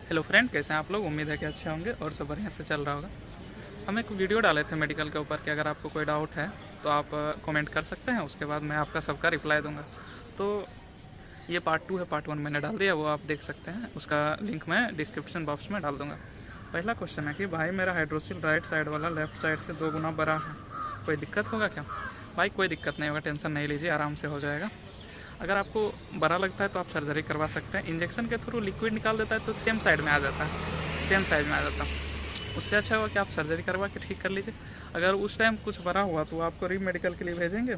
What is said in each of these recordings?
Hello friend, कैसे हैं आप लोग। उम्मीद है कि अच्छे होंगे और सब बढ़िया से चल रहा होगा। हम एक वीडियो डाले थे मेडिकल के ऊपर कि अगर आपको कोई डाउट है तो आप कमेंट कर सकते हैं, उसके बाद मैं आपका सबका रिप्लाई दूंगा। तो ये पार्ट 2 है, पार्ट 1 मैंने डाल दिया, वो आप देख सकते हैं, उसका लिंक मैं डिस्क्रिप्शन बॉक्स में डाल दूंगा। पहला क्वेश्चन है कि भाई मेरा हाइड्रोसिल राइट साइड वाला लेफ्ट साइड से 2 गुना बड़ा है, कोई दिक्कत होगा क्या। भाई कोई दिक्कत नहीं होगा, टेंशन नहीं लीजिए, आराम से हो जाएगा। अगर आपको बड़ा लगता है तो आप सर्जरी करवा सकते हैं। इंजेक्शन के थ्रू लिक्विड निकाल देता है तो सेम साइड में आ जाता है, सेम साइज में आ जाता है। उससे अच्छा होगा कि आप सर्जरी करवा के ठीक कर लीजिए। अगर उस टाइम कुछ बड़ा हुआ तो आपको री मेडिकल के लिए भेजेंगे।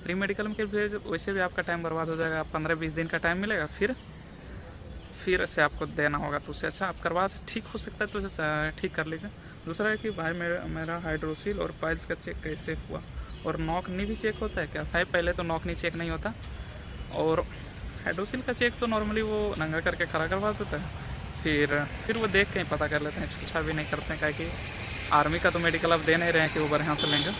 री मेडिकल के भेज वैसे भी आपका टाइम बर्बाद हो जाएगा, 15-20 दिन का टाइम मिलेगा, फिर से आपको देना होगा। तो उससे अच्छा आप करवा से ठीक हो सकता है तो ठीक कर लीजिए। दूसरा है कि भाई मेरा हाइड्रोसिल और पाइल्स का चेक कैसे हुआ, और नॉक नी भी चेक होता है क्या। भाई पहले तो नॉक नी चेक नहीं होता, और हाइड्रोसिल का चेक तो नॉर्मली वो नंगा करके खड़ा करवा देता है, फिर वो देख के ही पता कर लेते हैं, छूछा भी नहीं करते हैं। क्या कि आर्मी का तो मेडिकल अब दे नहीं रहे हैं कि वो बढ़िया से लेंगे,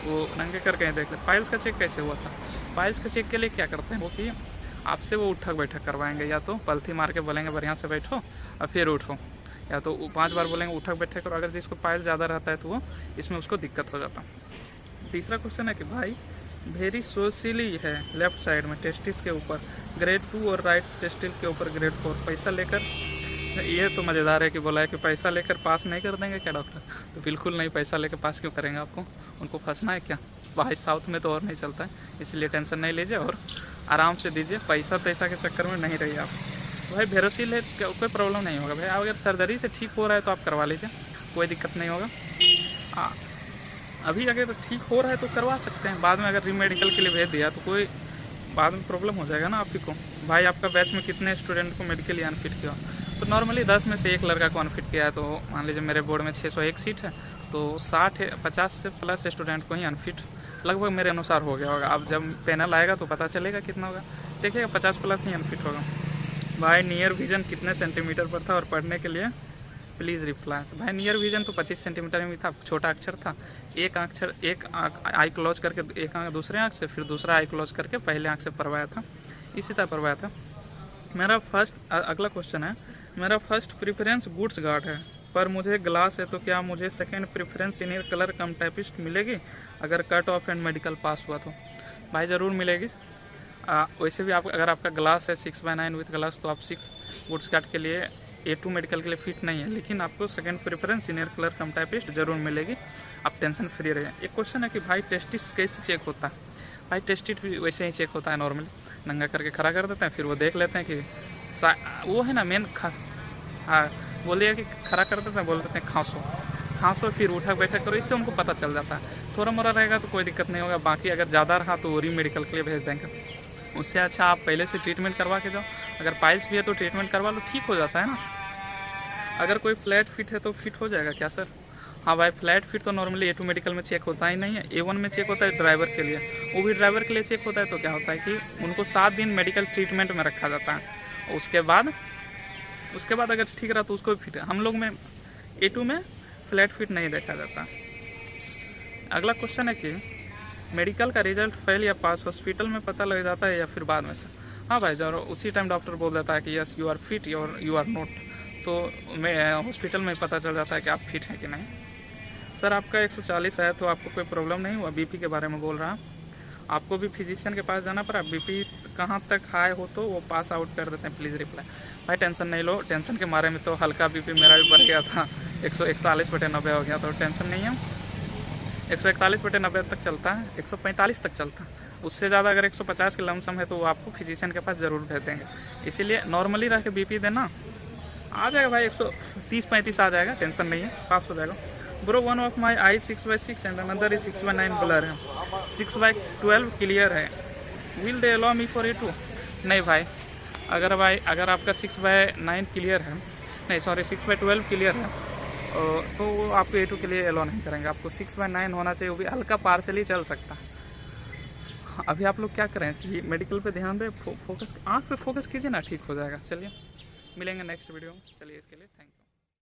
वो नंगे करके ही देख लेते। पाइल्स का चेक कैसे हुआ था, पाइल्स का चेक के लिए क्या करते हैं वो कि आपसे वो उठक बैठक करवाएंगे, या तो पलथी मार के बोलेंगे बढ़िया से बैठो और फिर उठो, या तो 5 बार बोलेंगे उठक बैठक करो। अगर जिसको पाइल ज़्यादा रहता है तो वो इसमें उसको दिक्कत हो जाता है। तीसरा क्वेश्चन है कि भाई वेरी सोसिली है लेफ्ट साइड में टेस्टिस के ऊपर ग्रेड 2 और राइट टेस्टिल के ऊपर ग्रेड 4, पैसा लेकर। ये तो मज़ेदार है कि बोला है कि पैसा लेकर पास नहीं कर देंगे क्या डॉक्टर। तो बिल्कुल नहीं, पैसा लेकर पास क्यों करेंगे, आपको उनको फंसना है क्या। भाई साउथ में तो और नहीं चलता है, इसलिए टेंशन नहीं लीजिए और आराम से दीजिए, पैसा के चक्कर में नहीं रहिए आप। भाई वेरोसिल है, कोई प्रॉब्लम नहीं होगा भाई। अगर सर्जरी से ठीक हो रहा है तो आप करवा लीजिए, कोई दिक्कत नहीं होगा। अभी अगर ठीक हो रहा है तो करवा सकते हैं, बाद में अगर री मेडिकल के लिए भेज दिया तो कोई बाद में प्रॉब्लम हो जाएगा ना आप ही को। भाई आपका बैच में कितने स्टूडेंट को मेडिकली अनफिट किया, तो नॉर्मली 10 में से एक लड़का को अनफिट किया है। तो मान लीजिए मेरे बोर्ड में 601 सीट है, तो 50 से प्लस स्टूडेंट को ही अनफिट लगभग मेरे अनुसार हो गया होगा। अब जब पैनल आएगा तो पता चलेगा कितना होगा, देखिएगा 50 प्लस ही अनफिट होगा। भाई नियर विजन कितने सेंटीमीटर पर था और पढ़ने के लिए प्लीज़ रिप्लाई। तो भाई नियर विजन तो 25 सेंटीमीटर में था, छोटा अक्षर था। एक आई क्लोज करके एक आँख दूसरे आँख से, फिर दूसरा आई क्लोज करके पहले आँख से पढ़वाया था, इसी तरह पढ़वाया था। अगला क्वेश्चन है, मेरा फर्स्ट प्रेफरेंस गुड्स गार्ड है पर मुझे ग्लास है, तो क्या मुझे सेकेंड प्रेफरेंस सीनियर कलर कम टाइपिस्ट मिलेगी अगर कट ऑफ एंड मेडिकल पास हुआ तो। भाई ज़रूर मिलेगी। वैसे भी आप अगर आपका ग्लास है 6/9 विथ ग्लास तो आप 6 गुड्स गार्ड के लिए A2 मेडिकल के लिए फिट नहीं है, लेकिन आपको सेकंड प्रेफरेंस सीनियर कलर कम टाइपिस्ट जरूर मिलेगी, आप टेंशन फ्री रहिए। एक क्वेश्चन है कि भाई टेस्टिस कैसे चेक होता है। भाई टेस्टिस भी वैसे ही चेक होता है, नॉर्मली नंगा करके खड़ा कर देते हैं, फिर वो देख लेते हैं कि वो है ना मेन हाँ बोलिए कि खड़ा कर देते हैं, बोल देते हैं खांसो फिर उठक बैठक करो, इससे उनको पता चल जाता है। थोड़ा मोड़ा रहेगा तो कोई दिक्कत नहीं होगा, बाकी अगर ज़्यादा रहा तो री मेडिकल के लिए भेज देंगे। उससे अच्छा आप पहले से ट्रीटमेंट करवा के जाओ। अगर पाइल्स भी है तो ट्रीटमेंट करवा लो, ठीक हो जाता है ना। अगर कोई फ्लैट फिट है तो फिट हो जाएगा क्या सर। हाँ भाई फ्लैट फिट तो नॉर्मली A2 मेडिकल में चेक होता ही नहीं है, A1 में चेक होता है ड्राइवर के लिए, वो भी ड्राइवर के लिए चेक होता है। तो क्या होता है कि उनको 7 दिन मेडिकल ट्रीटमेंट में रखा जाता है, उसके बाद अगर ठीक रहा तो उसको भी फिट है। हम लोग में A2 में फ्लैट फिट नहीं देखा जाता। अगला क्वेश्चन है कि मेडिकल का रिजल्ट फेल या पास हॉस्पिटल में पता लग जाता है या फिर बाद में से। हाँ भाई जरूर, उसी टाइम डॉक्टर बोल देता है कि यस यू आर फिट और यू आर नॉट, तो हॉस्पिटल में पता चल जाता है कि आप फिट हैं कि नहीं। सर आपका 140 है तो आपको कोई प्रॉब्लम नहीं हुआ, बीपी के बारे में बोल रहा हूँ। आपको भी फिजिशियन के पास जाना पड़ा, बीपी कहाँ तक हाई हो तो वो पास आउट कर देते हैं, प्लीज़ रिप्लाई। भाई टेंशन नहीं लो, टेंशन के मारे में तो हल्का बीपी मेरा भी बढ़ गया था, 141/90 हो गया, तो टेंशन नहीं है। 141/90 तक चलता है, 145 तक चलता है। उससे ज़्यादा अगर 150 के लमसम है तो आपको फिजिशियन के पास ज़रूर भेज देंगे। इसीलिए नॉर्मली रह के बीपी देना, आ जाएगा भाई 130-35 आ जाएगा, टेंशन नहीं है, पास हो जाएगा। Bro one of my I 6/6 and another is 6/9 blur है, 6/12 क्लियर है, will they allow me for A2। नहीं भाई, अगर आपका 6/9 क्लियर है, नहीं सॉरी 6/12 क्लियर है तो वो आपको A2 के लिए अलाउ नहीं करेंगे। आपको 6/9 होना चाहिए, वो भी हल्का पार्सली चल सकता है। अभी आप लोग क्या करें कि मेडिकल पे ध्यान दें, फोकस आँख पे फोकस कीजिए ना, ठीक हो जाएगा। चलिए मिलेंगे नेक्स्ट वीडियो में, चलिए इसके लिए थैंक यू।